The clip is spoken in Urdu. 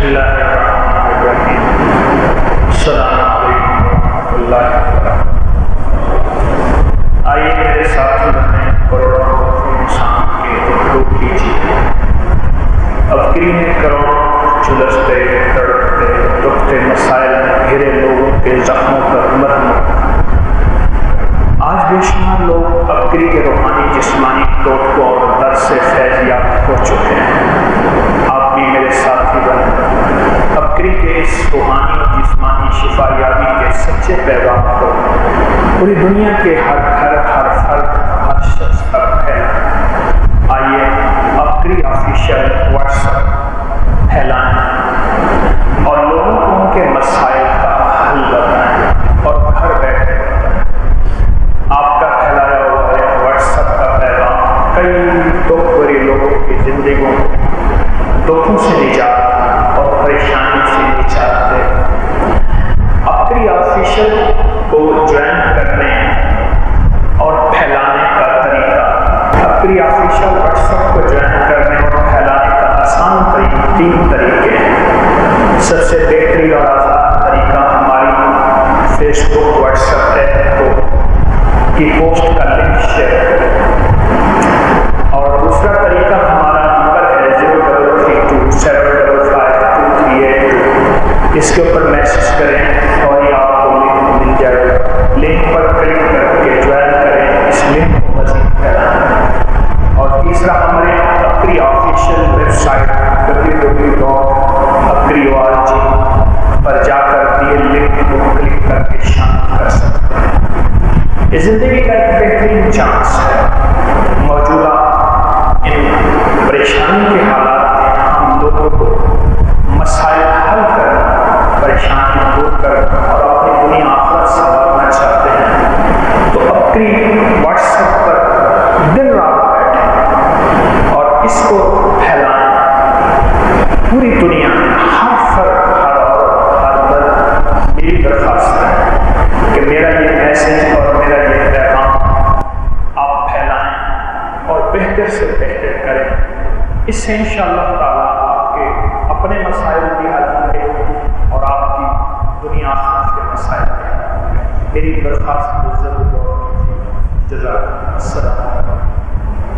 اللہ الرحمن الرحیم۔ السلام علیکم ورحمۃ اللہ وبرکاتہ۔ آئیے میرے ساتھ میں کروڑوں انسان کے دکھ کیجیے۔ ابکری میں کروڑوں جھلستے تڑپتے دکھتے مسائل میں گھرے لوگوں کے زخموں پر مرہم۔ آج بے شمار لوگ ابکری کے روحانی جسمانی ٹوٹکوں اور درد سے فیض یاب ہو چکے ہیں۔ آپ بھی میرے ساتھی بنیں، ابکری کے اس روحانی اور جسمانی شفا یابی کے سچے پیغام کو پوری دنیا کے ہر گھر، ہر فرد، ہر شخص تک پھیلائیں۔ آئیے ابکری آفیشیل واٹس ایپ پھیلائیں اور لوگوں کو ان کے مسائل کا حل بتائیں اور گھر بیٹھے بتائیں۔ آپ کا پھیلایا ہوا واٹس ایپ کا پیغام کئی دکھ بھری لوگوں کی زندگیوں دکھوں سے نجات اور پریشانی سے نجات دے۔ ابکری آفیشیل کو جوائن کرنے اور پھیلانے کا طریقہ، ابکری آفیشیل واٹس ایپ کو جوائن کرنے اور پھیلانے کا آسان تین طریقے ہیں۔ سب سے بہترین اور آسان طریقہ ہماری فیس بک واٹس ایپ ایپ کو کی پوسٹ کا لنک شیئر کریں، اور دوسرا طریقہ ہمارا نمبر ہے 0327552382۔ اس کے اوپر میسج کریں اور یہ آپ کو لنک مل جائے گا۔ لنک پر کلک کر کے جوائن کریں، اس لنک کو مزید پھیلائیں۔ اور تیسرا ہمارے ابکری آفیشیل ویب سائٹ www.abkri.org پر جا کر دیے لنک کو کلک کر کے شامل کر سکتے ہیں۔ یہ زندگی کا ایک بہترین چانس ہے۔ موجودہ ان پریشانی کے حالات میں ہم لوگوں کو مسائل حل کر، پریشانی دور کر اور اپنی دنیا آخرت سنوارنا چاہتے ہیں تو ابکری واٹس ایپ پر دن رات بیٹھیں اور اس کو پھیلائیں۔ پوری دنیا میں ہر فرد، ہر عورت، ہر مرد میری درخواست ہے کہ میرا یہ میسج اور میرا یہ پیغام آپ پھیلائیں اور بہتر سے بہتر کریں۔ اس سے انشاءاللہ تعالیٰ آپ کے اپنے مسائل بھی حل ہوں گے اور آپ کی دنیا آخرت کے مسائل بھی حل ہوں گے۔ میری درخواست کو ضرور غور کیجیے۔ جزاک اللہ۔ السلام۔